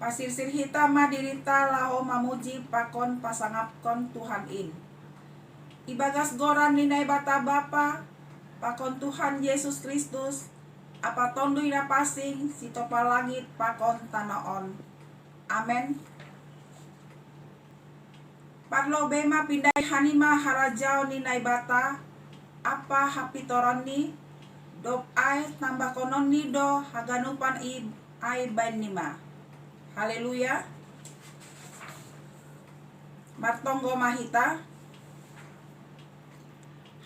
Pasirsir hitam madirita laho mamuji pakon pasangapkon Tuhan in. Ibagas goran ninay bata bapa pakon Tuhan Yesus Kristus apa tondoy na pasing sito palangit pakon tanaon. Amen. Parlo bema pinday hanima harajao ninay bata apa hapitoran ni dop ay tambah konon ni do haganupan ay banima. Haleluya. Martonggo mahita.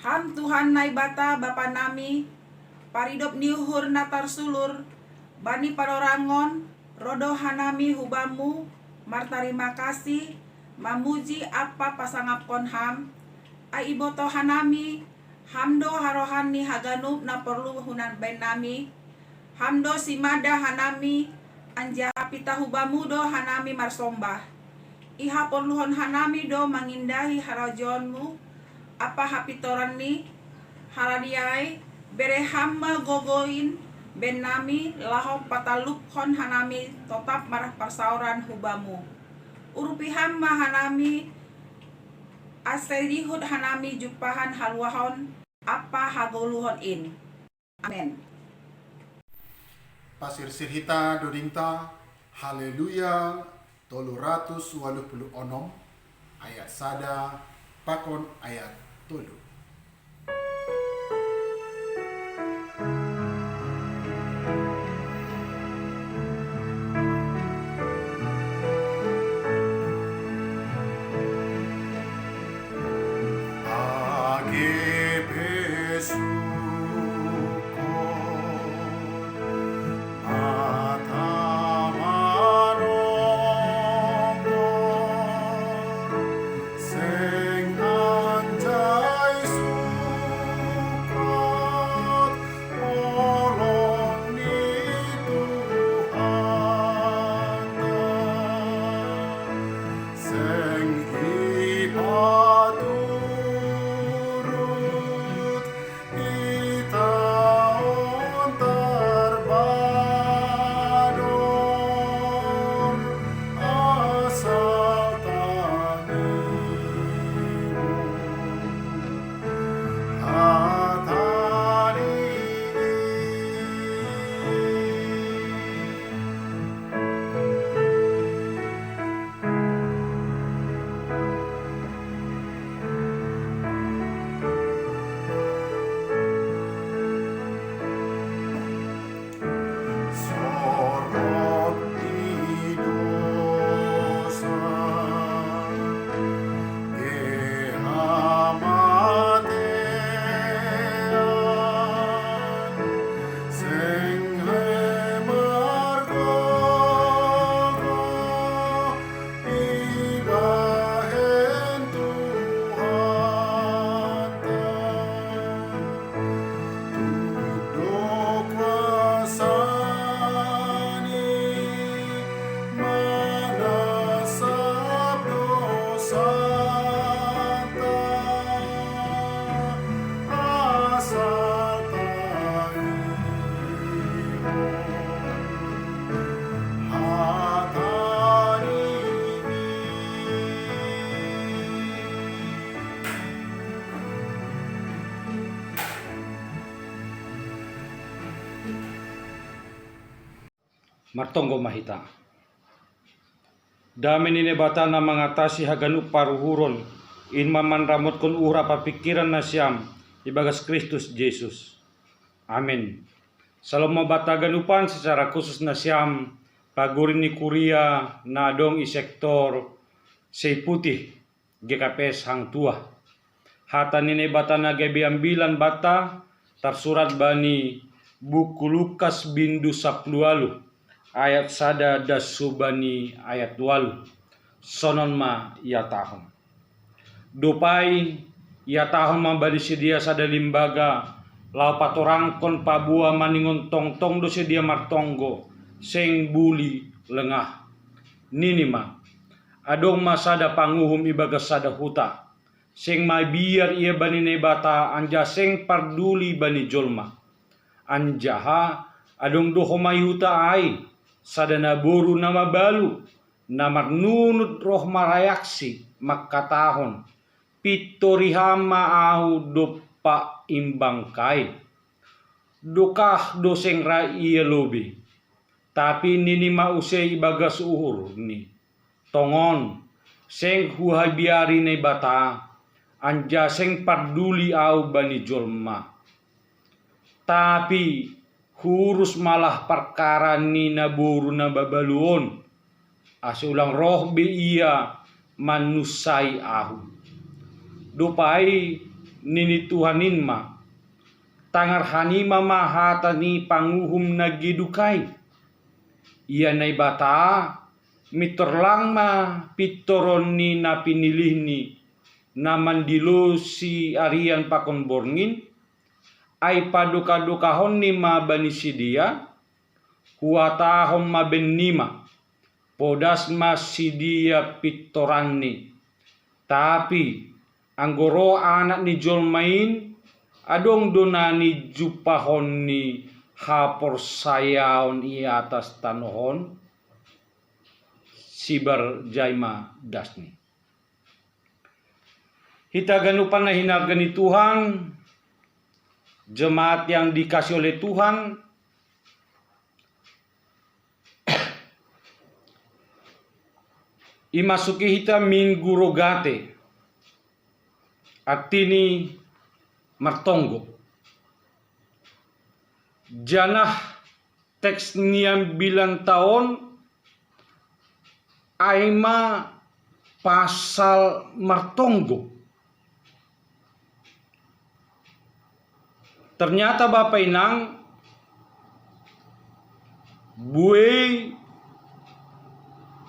Ham Tuhan nai bata bapa nami paridop niuhur natar sulur bani parorangon rodo hanami hubamu martarima kasih mamuji apa pasangapkon ham ai iboto hanami hamdo harohani haganup na perlu hunan ben nami hamdo simada hanami anja pita hubamu do hanami marsombah iha perluhon hanami do mangindahi harajonmu apa hapitoran ni haradiai bere hamba gogoin ben nami lahok patalukhon hanami tetap marah persauran hubamu urupi hamba hanami aselihud hanami jupahan halwahon apa hagoluhon in. Amen. Pasirsir hita dodingta haleluya 386 ayat sada pakon ayat 3. Martonggo mahita. Dami nini batana mengatasi haganup paruhuron in maman ramot kon ura papikiran na siyam ibagas Kristus Yesus. Amin. Salom bata ganupan secara khusus na siyam pagurin ni Kuria na dong i sektor say putih GKPS hang tua. Hata nini batana gebiambilan bata tersurat bani buku Lukas bindu 10 ayat sada das subani ayat 2 sonon ma ia tahun dopai ia tahun mambali sedia sada limbaga lau patorangkon pabua maningon tong do sedia martonggo seng buli lengah ninima adong masada panguhum ibaga sada huta seng mai biar ia bani nebata anja seng parduli bani jolma anjaha adong doho mai huta ai sadana boru nama balu, namar nunut roh marayaksi makatahon, pitorihama ahu dopa imbang kai. Dokah doseng ra iya lobi, tapi nini mausei bagas uhur ni. Tongon, seng huhabiari ne bata, anja seng parduli au bani jolma. Tapi hurus malah perkara ni naboru na babaluon, asulang roh be iya manusai ahu. Dopai nini Tuhanin ma, tangar hanima mahata ni panguhum nagidukai. Ia nai bata mitorlang ma pitoron ni na pinilih ni namandilo si arian pakon borngin ay paduka-dukahon ni ma bani sidia huatahon ma benima podas ma sidia pitoran ni. Tapi anggoro anak ni jolmain adong donani jupahon ni hapor sayaon i atas tanohon sibar jaima dasni. Hita ganupan na hinargani Tuhan, jemaat yang dikasih oleh Tuhan, imasuki hita minggu rogate, artini martonggo. Janah teks niam bilang tahun aima pasal martonggo. Ternyata Bapak Inang buai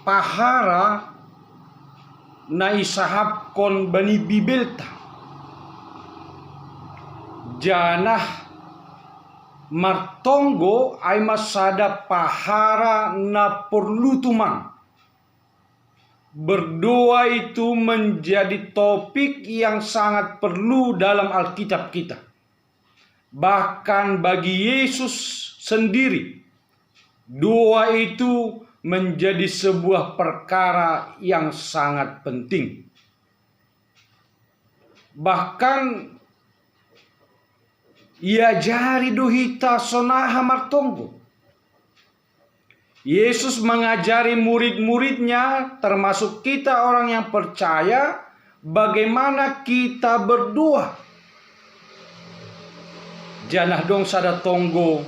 pahara na isahap kon bani bibelta. Janah martonggo ay masada pahara na perlu tumang. Berdoa itu menjadi topik yang sangat perlu dalam Alkitab kita. Bahkan bagi Yesus sendiri, doa itu menjadi sebuah perkara yang sangat penting. Bahkan ia jari dohita sonaha martonggo. Yesus mengajari murid-muridnya, termasuk kita orang yang percaya, bagaimana kita berdoa. Janah dong sada tonggo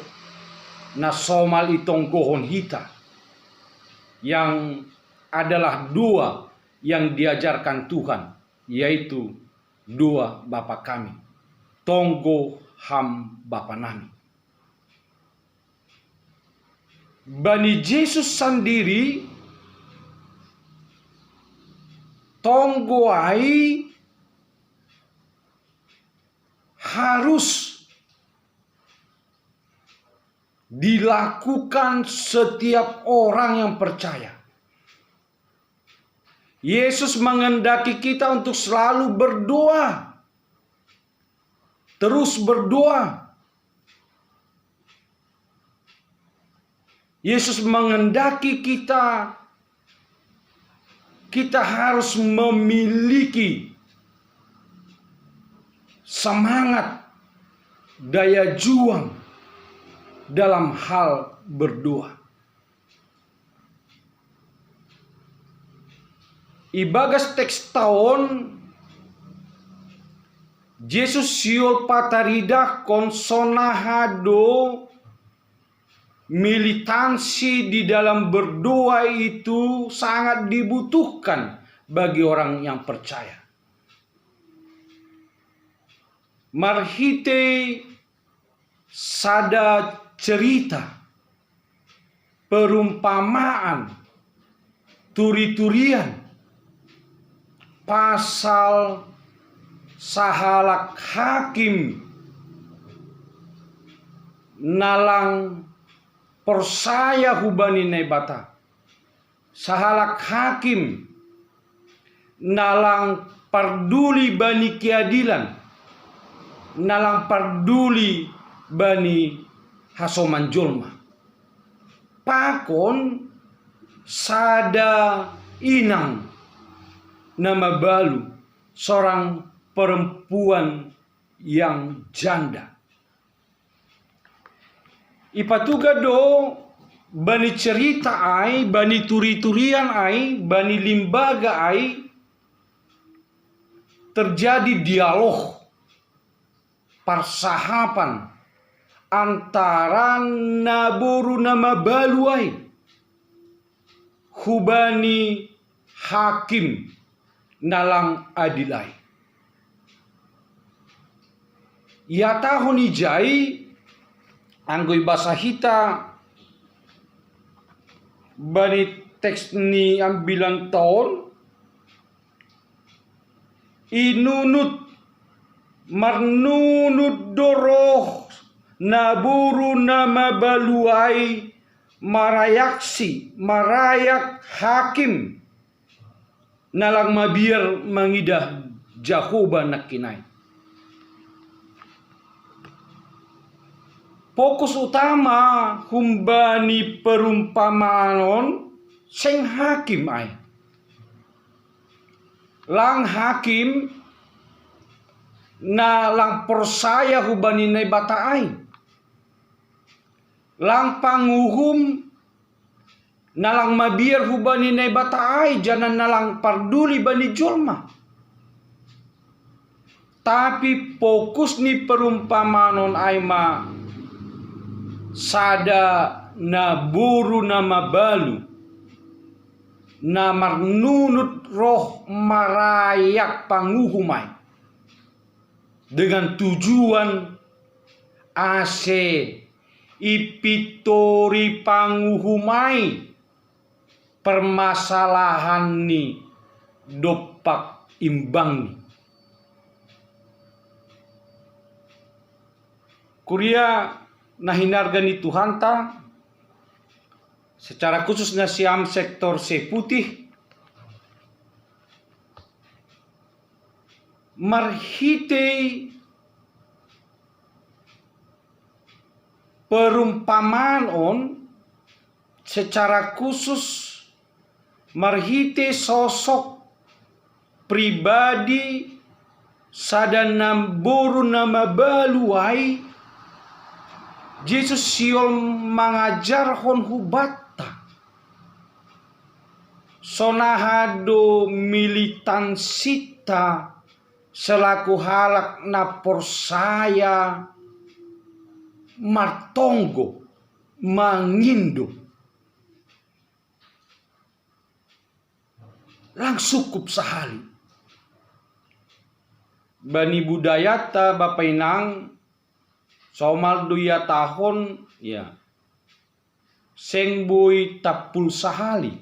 na somal itonggohon hita, yang adalah doa yang diajarkan Tuhan, yaitu doa Bapa kami, tonggo ham Bapa nami. Bani Yesus sendiri tonggo ai harus dilakukan setiap orang yang percaya. Yesus menghendaki kita untuk selalu berdoa, terus berdoa. Yesus menghendaki kita harus memiliki semangat, daya juang dalam hal berdoa. Ibagas teks tahun Yesus siol patarida konsonahado militansi di dalam berdoa itu sangat dibutuhkan bagi orang yang percaya. Marhite sada cerita, perumpamaan, turi-turian, pasal sahalak hakim nalang persaya hubani nebata. Sahalak hakim nalang parduli bani keadilan, nalang parduli bani hasoman jolma. pakon sada inang nama balu, seorang perempuan yang janda. Ipatuga do bani cerita ai, bani turi-turian ai, bani limbaga ai, terjadi dialog persahapan antara naburu nama baluai hubani hakim nalang adilai. Ya tahun ijai anggoi bahasa hita bani teks ni ambilan tahun inunut marnunut doroh naburu nama baluai marayak hakim nalang mabiar mangidah jahoba nakinai. Fokus utama humbani perumpamaan seng hakim ai. Lang hakim na lang persaya hubani nai bata ai. Lang panguhum nalang mabiar hubani nai bata ai, jangan nalang parduli bani jolma. Tapi fokus ni perumpamaan ai ma sada naburu nama balu na marnunut roh marayak panguhumai dengan tujuan ase ipitori panguhumai permasalahan ni dopak imbang ni. Kuria nahinargani Tuhan ta secara khusus na siam sektor seputih marhitei perumpamaan on secara khusus marhite sosok pribadi sadanam boru nama baluai Yesus siol mengajar hon hubata sonahado militansita selaku halak na persaya martonggo mangindo lang sukup sahali bani budayata bapainang somal 2 tahun ya sengboy tapul sahali.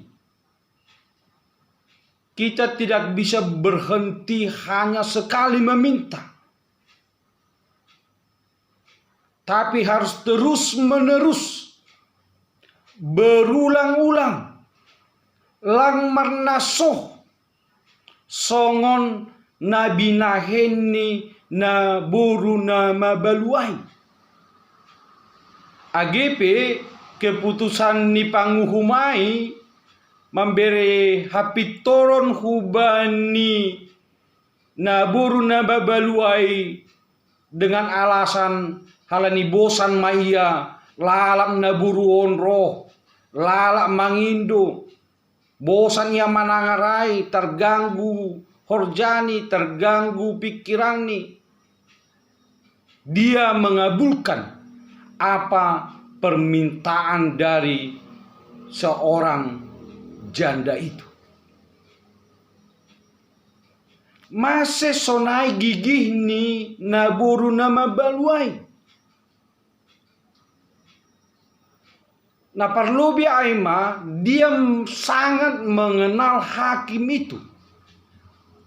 Kita tidak bisa berhenti hanya sekali meminta, tapi harus terus menerus berulang-ulang lang marnasoh songon nabi naheni na buru nama baluai. AGP keputusan ni panguhumai memberi hapitoron hubani naburu nama baluai dengan alasan halani bosan maya lalak naburu onroh lalak mangindo bosan ia manangarai terganggu horjani terganggu pikirani. Dia mengabulkan apa permintaan dari seorang janda itu. Mase sonai gigih ni naburu nama baluai. Nah perlu biaima dia sangat mengenal hakim itu.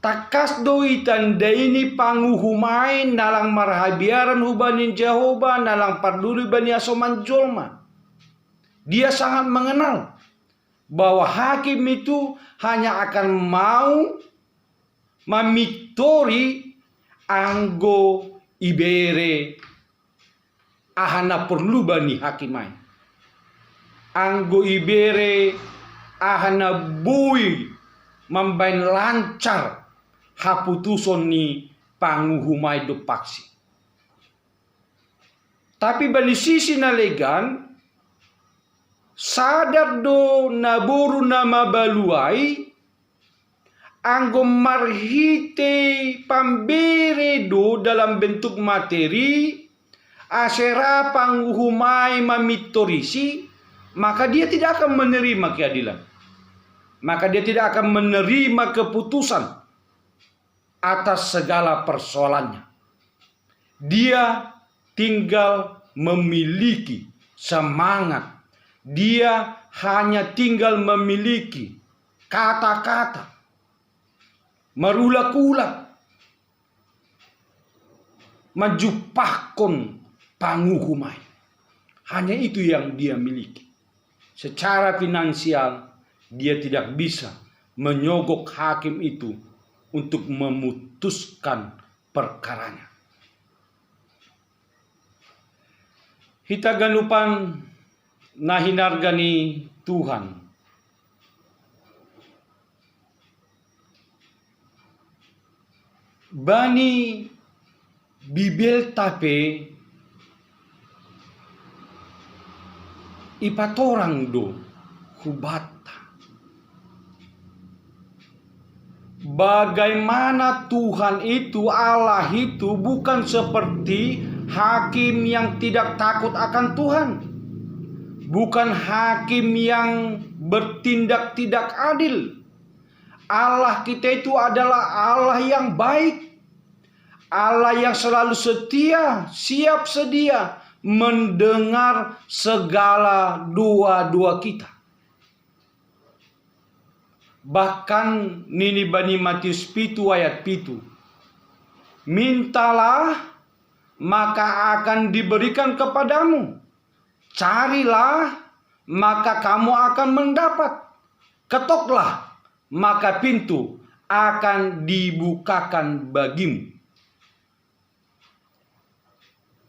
Takas doi tanda ini panguhumai nalang marhabiaran hubanin Jehovah nalang parduli bani asoman jolma. Dia sangat mengenal bahwa hakim itu hanya akan mau mamitori anggo ibere ahana perlu bani hakimai. anggo ibere ahana bui mambain lancar haputuson ni panguhumai do paksi. Tapi bani sisi nalegan sadar do naboru nama baluai anggo marhite pambere do dalam bentuk materi asera panguhumai mamitorisi, maka dia tidak akan menerima keadilan. Maka dia tidak akan menerima keputusan atas segala persoalannya. Dia tinggal memiliki semangat. Dia hanya tinggal memiliki kata-kata, merulak-ulak, majupakon panguhumai. Hanya itu yang dia miliki. Secara finansial dia tidak bisa menyogok hakim itu untuk memutuskan perkaranya. Hita ganupan nahinargani Tuhan. Bani Bibel tape ipatorang do hubata. Bagaimana Tuhan itu, Allah itu bukan seperti hakim yang tidak takut akan Tuhan. Bukan hakim yang bertindak tidak adil. Allah kita itu adalah Allah yang baik. Allah yang selalu setia, siap sedia mendengar segala doa-doa kita. Bahkan nini bani Matius 7 ayat 7. Mintalah maka akan diberikan kepadamu. Carilah maka kamu akan mendapat. Ketoklah maka pintu akan dibukakan bagimu.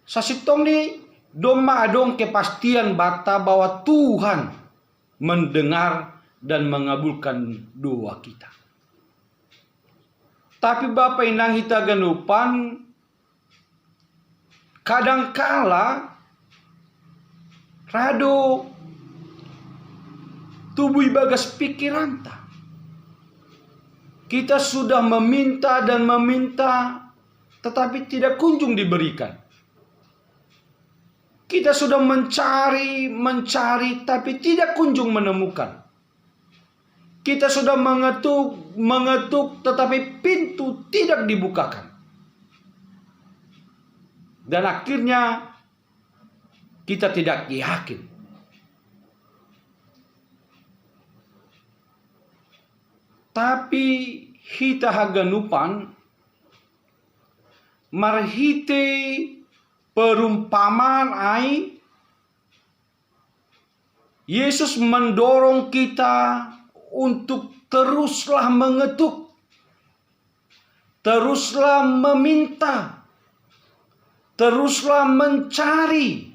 Sasitong ni doma adong kepastian bata bahwa Tuhan mendengar dan mengabulkan doa kita. Tapi Bapak inang hita ganupan kadangkala rado tubuh bagas pikiran ta. Kita sudah meminta dan meminta tetapi tidak kunjung diberikan. Kita sudah mencari tapi tidak kunjung menemukan. Kita sudah mengetuk tetapi pintu tidak dibukakan. Dan akhirnya kita tidak yakin. Tapi hita haganupan marhite perumpamaan ai Yesus mendorong kita untuk teruslah mengetuk, teruslah meminta, teruslah mencari,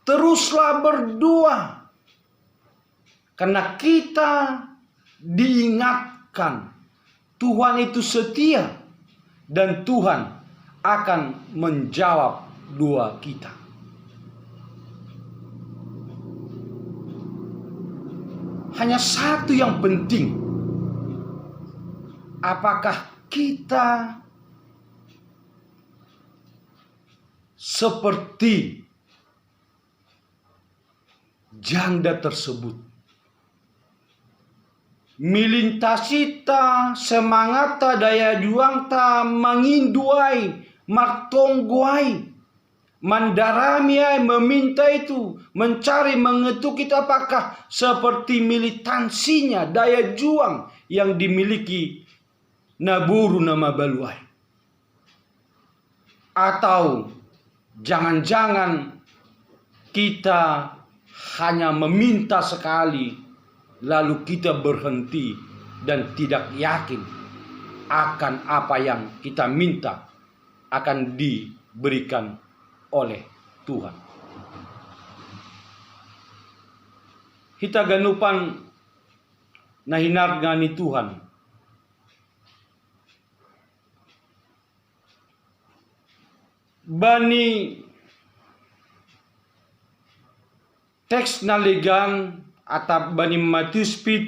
teruslah berdoa. Karena kita diingatkan Tuhan itu setia dan Tuhan akan menjawab doa kita. Hanya satu yang penting. Apakah kita seperti janda tersebut? Milintasi ta, semangat ta, daya juang ta, menginduai, martongguai, mandaramiai, meminta itu, mencari, mengetuk itu. Apakah seperti militansinya, daya juang yang dimiliki Naburu nama Baluai? Atau jangan-jangan kita hanya meminta sekali, lalu kita berhenti dan tidak yakin akan apa yang kita minta akan diberikan oleh Tuhan. hita ganupan na hinarga ni Tuhan. Bani teks naligan atap bani Matius 7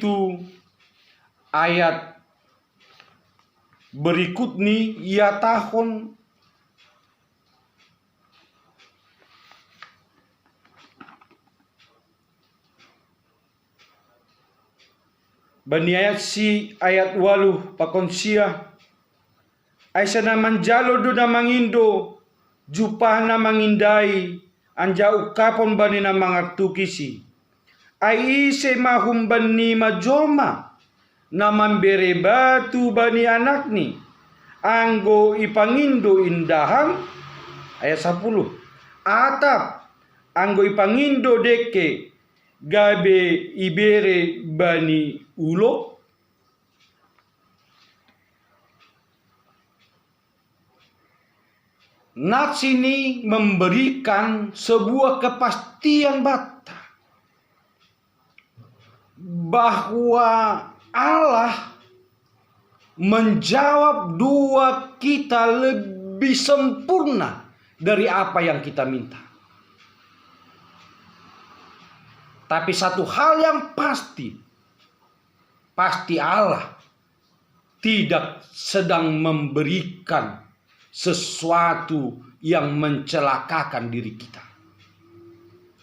ayat berikut ni ia tahun bani ayat si ayat 8 pakonsia Aisyah na manjalo do na mangindo jupah na mangindai anja ukapon bani na mangartukisi ai ise mahum bani majoma na mambere batu bani anakni anggo ipangindo indahan ayat 10 atap anggo ipangindo deke gabe ibere bani ulo. Nats ini memberikan sebuah kepastian bata bahwa Allah menjawab doa kita lebih sempurna dari apa yang kita minta. Tapi satu hal yang pasti Allah tidak sedang memberikan sesuatu yang mencelakakan diri kita.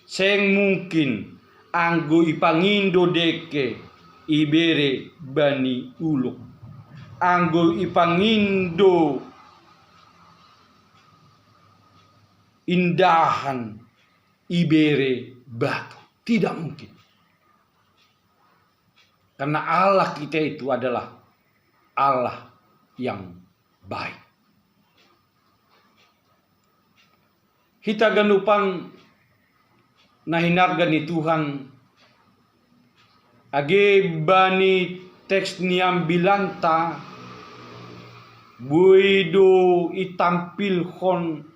Seng mungkin anggo ipangindo deke ibere bani uluk, anggo ipangindo indahan ibere batu. Tidak mungkin. Karena Allah kita itu adalah Allah yang baik. Hita ganupan nahinarga ni Tuhan age bani teks niam bilanta buido itampilhon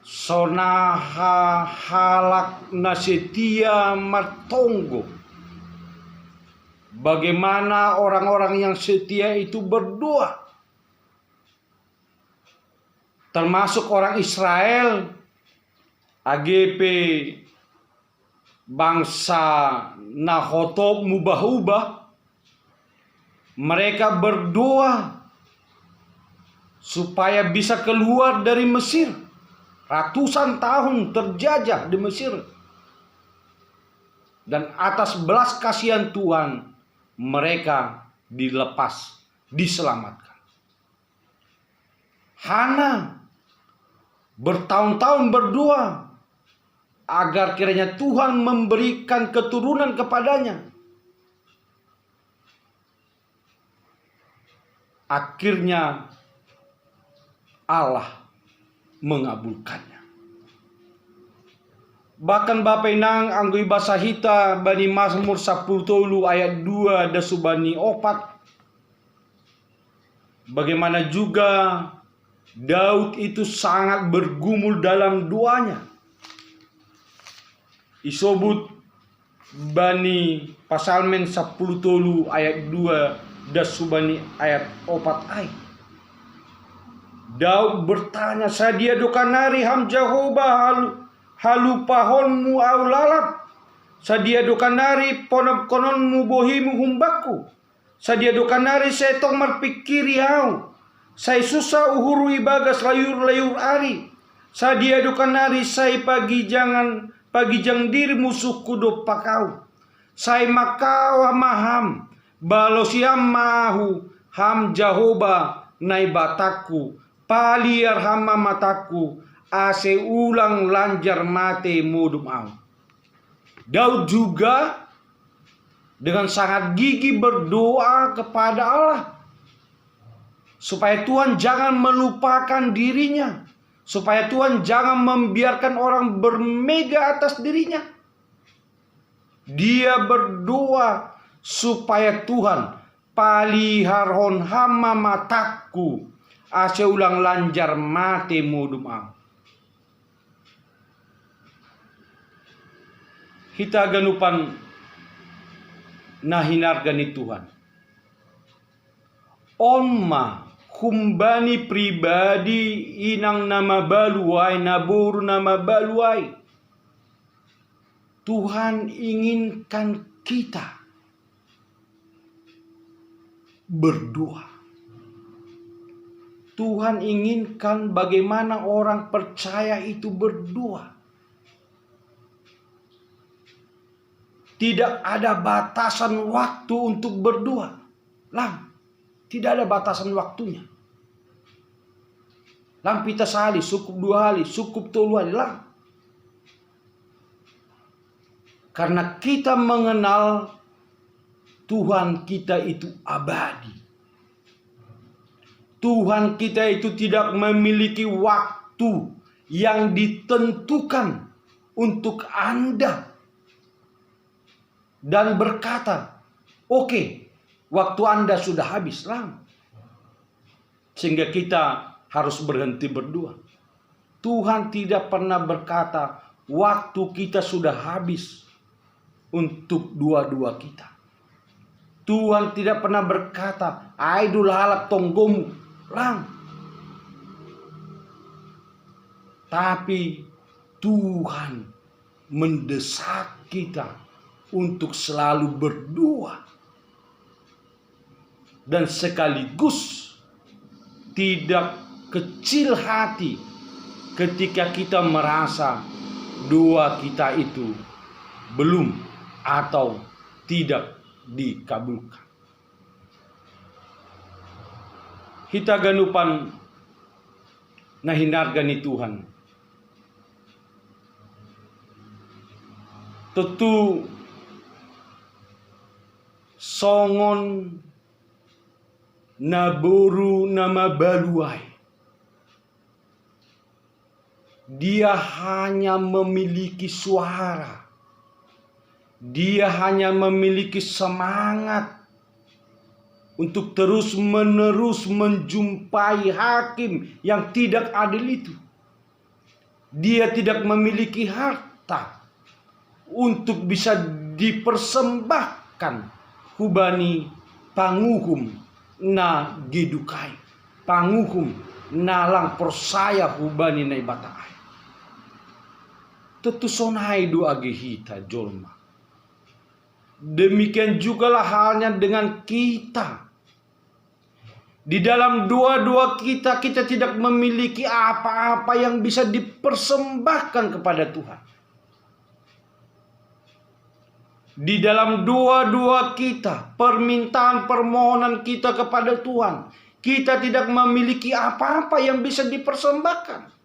sonaha halak na setia martonggo. Bagaimana orang-orang yang setia itu berdoa, termasuk orang Israel, AGP bangsa Nahotob mubah-ubah, mereka berdoa supaya bisa keluar dari Mesir. Ratusan tahun terjajah di Mesir. Dan atas belas kasihan Tuhan, mereka dilepas, diselamatkan. Hana bertahun-tahun berdoa agar kiranya Tuhan memberikan keturunan kepadanya. Akhirnya Allah mengabulkannya. Bahkan Bapak Inang anggui bahasa hita bani Mazmur 10 ayat 2 da subani 4. Bagaimana juga Daud itu sangat bergumul dalam doanya. Isobut bani Pasalmen 10 ayat 2 da subani ayat 4 ay. Daud bertanya, sadia dokanari ham Jehovah halupahonmu au lalap, sadia dokanari pononmu bohimu humbaku, sadia dokanari setong marpikiri hau, sai susah uhuru ibagas layur-layur ari, sadia dokanari sai pagi jang diri musuhku do pakau, sai makau maham balosiam mahu ham Jehovah nai bataku, paliar hama mataku, ase ulang lanjar mate modum au. Daud juga dengan sangat gigih berdoa kepada Allah supaya Tuhan jangan melupakan dirinya, supaya Tuhan jangan membiarkan orang bermega atas dirinya. Dia berdoa supaya Tuhan paliharhon hama mataku, ase ulang lanjar mate modum am. Hita ganupan nah hinargani Tuhan. Oma kumbani pribadi inang nama baluai naburu nama baluai. Tuhan inginkan kita berdoa. Tuhan inginkan bagaimana orang percaya itu berdoa. Tidak ada batasan waktu untuk berdoa. Tidak ada batasan waktunya. Pita sehari, cukup 2 hari, cukup 3 hari. Karena kita mengenal Tuhan kita itu abadi. Tuhan kita itu tidak memiliki waktu yang ditentukan untuk Anda. Dan berkata, oke, waktu Anda sudah habis. Sehingga kita harus berhenti berdoa. Tuhan tidak pernah berkata, waktu kita sudah habis untuk doa-doa kita. Tuhan tidak pernah berkata, aidul halap tonggomu. Tapi Tuhan mendesak kita untuk selalu berdoa. Dan sekaligus tidak kecil hati ketika kita merasa doa kita itu belum atau tidak dikabulkan. Kita ganupan nah hinargani Tuhan. Tentu songon naburu nama baluai. Dia hanya memiliki suara. Dia hanya memiliki semangat untuk terus-menerus menjumpai hakim yang tidak adil itu. Dia tidak memiliki harta untuk bisa dipersembahkan hubani panguhum na gedukai, panguhum nalang persaya hubani na ibataai. Tetusonai doa gehita jolma. Demikian jugalah halnya dengan kita. Di dalam doa-doa kita, kita tidak memiliki apa-apa yang bisa dipersembahkan kepada Tuhan. Di dalam doa-doa kita, permintaan permohonan kita kepada Tuhan, kita tidak memiliki apa-apa yang bisa dipersembahkan.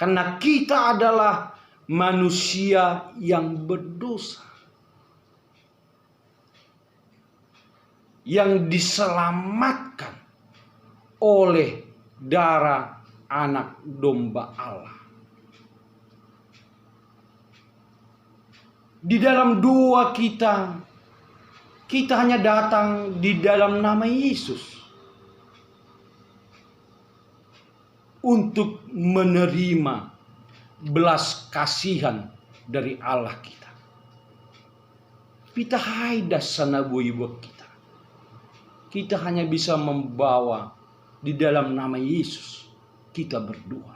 Karena kita adalah manusia yang berdosa, yang diselamatkan oleh darah anak domba Allah. Di dalam doa kita, kita hanya datang di dalam nama Yesus untuk menerima belas kasihan dari Allah kita. Pita haida sanabuiwa kita. Kita hanya bisa membawa di dalam nama Yesus. Kita berdoa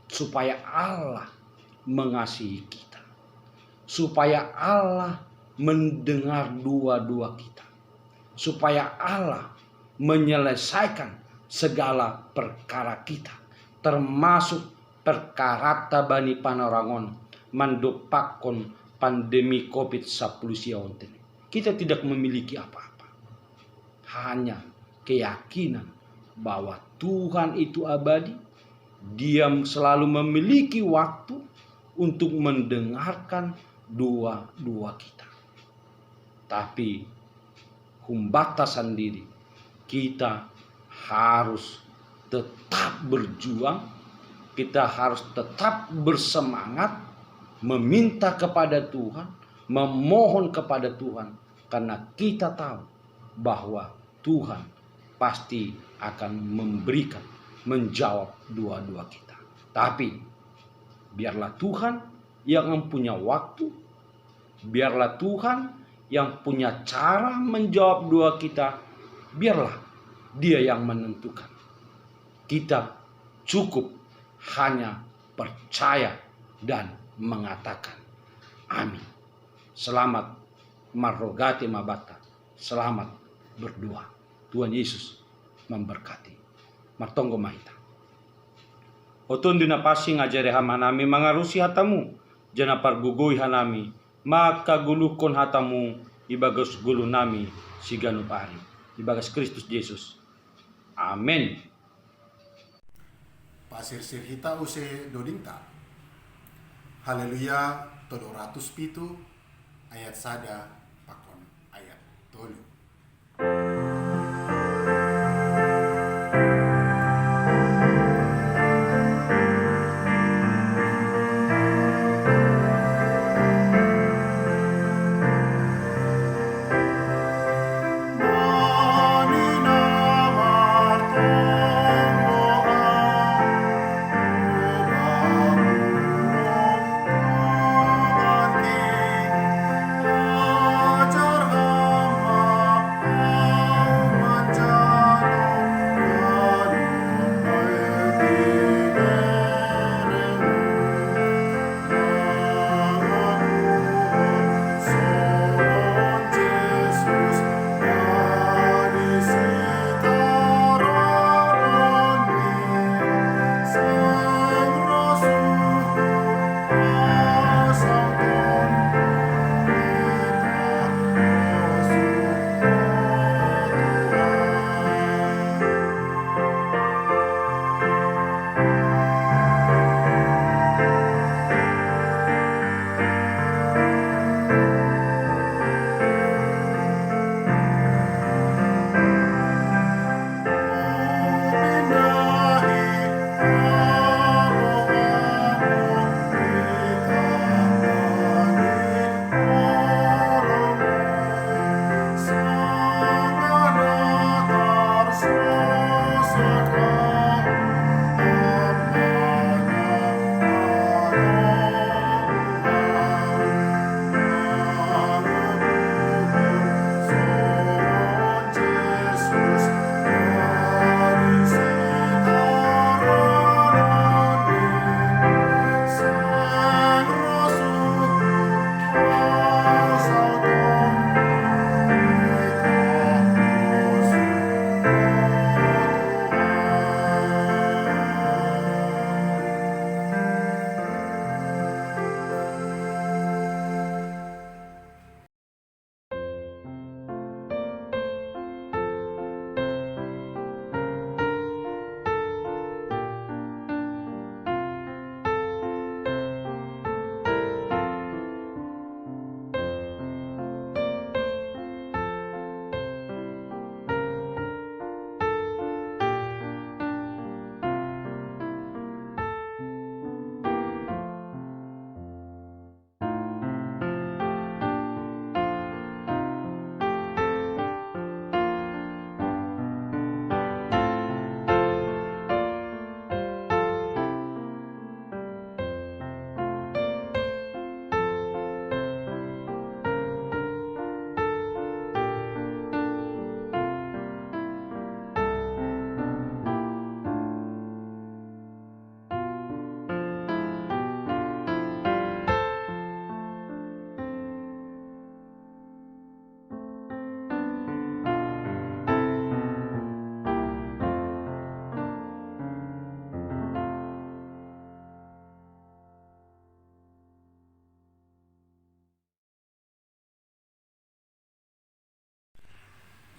supaya Allah mengasihi kita, supaya Allah mendengar doa-doa kita, supaya Allah menyelesaikan segala perkara kita, termasuk perkara tabani panorangon mandopakon pandemi COVID-19 siaonten. Kita tidak memiliki apa-apa, hanya keyakinan bahwa Tuhan itu abadi. Dia selalu memiliki waktu untuk mendengarkan doa-doa kita. Tapi humbatasan diri, kita harus tetap berjuang. Kita harus tetap bersemangat meminta kepada Tuhan, memohon kepada Tuhan, karena kita tahu bahwa Tuhan pasti akan memberikan, menjawab doa-doa kita. Tapi biarlah Tuhan yang mempunyai waktu Biarlah Tuhan yang punya cara menjawab doa kita, biarlah Dia yang menentukan. Kita cukup hanya percaya dan mengatakan amin. Selamat marrogate mabata. Selamat berdoa. Tuhan Yesus memberkati. Martonggo mahita. Otun dina pasi ngajari hamanami mangarusi hatamu. Jana pargugui hanami. Maka gulukon hatamu ibagas gulu nami siganu pari. Ibagas Kristus Yesus. Amin. Pasir sir hita use dodingta. Haleluya 307 ayat sada pakon ayat 3.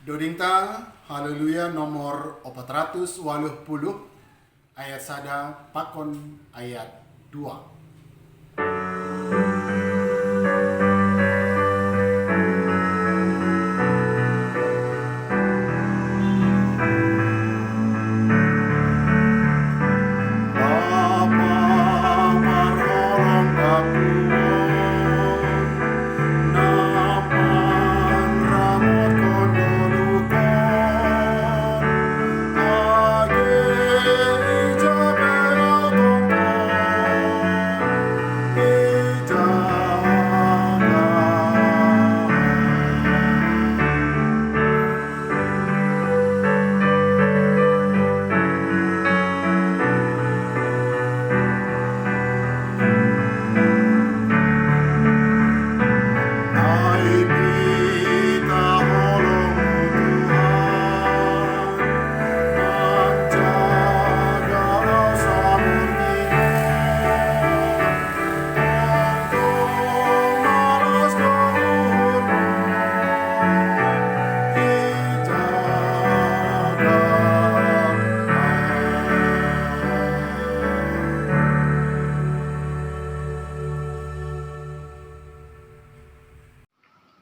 Dodingta haleluya nomor 480 ayat sada pakon ayat 2.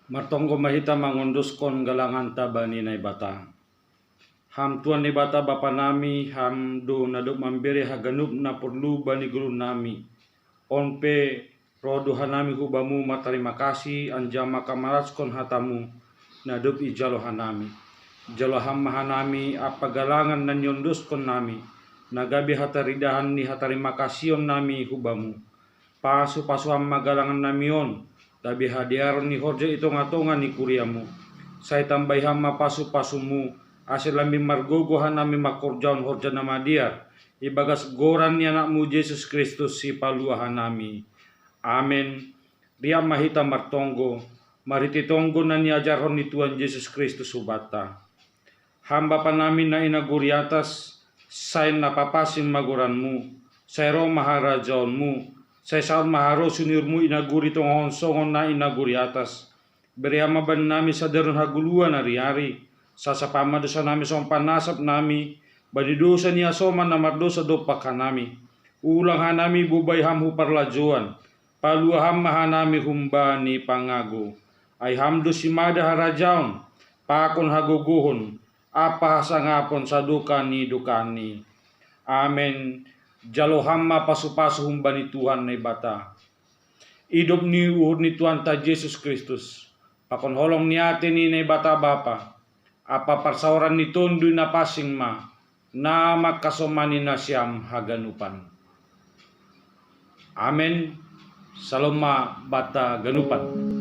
Martonggo mahita mangunduskon galangan tabani na bata. Ham tuan ni bata bapa nami, ham do naduk mambere haganup na perlu bani guru nami. Onpe rodo hanami hubamu matarima kasih anjama kamaraskon hatamu naduk ijalo hanami. Jalo ham hanami apa galangan nan yonduskon nami. Nagabi hataridahan ni hatarima kasiyon nami hubamu. Pasu ham magalangan namion. Tabi hadiaron ni horja itonga-tonga ni kuriamu. Saya tambah hama pasu-pasumu. Asil lambi margogohan nami makorjaon horja nama diar. Ibagas goran ni anakmu Yesus Kristus si paluahan nami. Amin. Dia mahita martonggo. Mariti tonggo na niajarhon ni Tuhan Yesus Kristus subata. Hamba pa namin na inaguri atas. Say napapasin maguranmu. Say ro maharajaonmu. Saya saat maharo sunirmu inaguri tong honsongon na inaguri atas. Beri amaban nami sa darun haguluan hari-hari. Sasapama dosa nami sa panasap nami. Badi dosa niya soman na mardosa dopak nami. Ulang hanami bubay hamhu parlajuan. Paluaham mahanami humbani pangago. Ay hamdo simada harajaon. Pakon haguguhon. Apa hasangapon sa dukani. Amen. Jalo hamma pasu-pasu humbani Tuhan na bata. Idop ni uhur ni Tuhan ta Yesus Kristus. Pakon holong ni ate ni na bata bapa. Apa parsawaran ni tondo na pasing ma. Na makasomani na siyam haganupan. Amen. Saloma bata ganupan.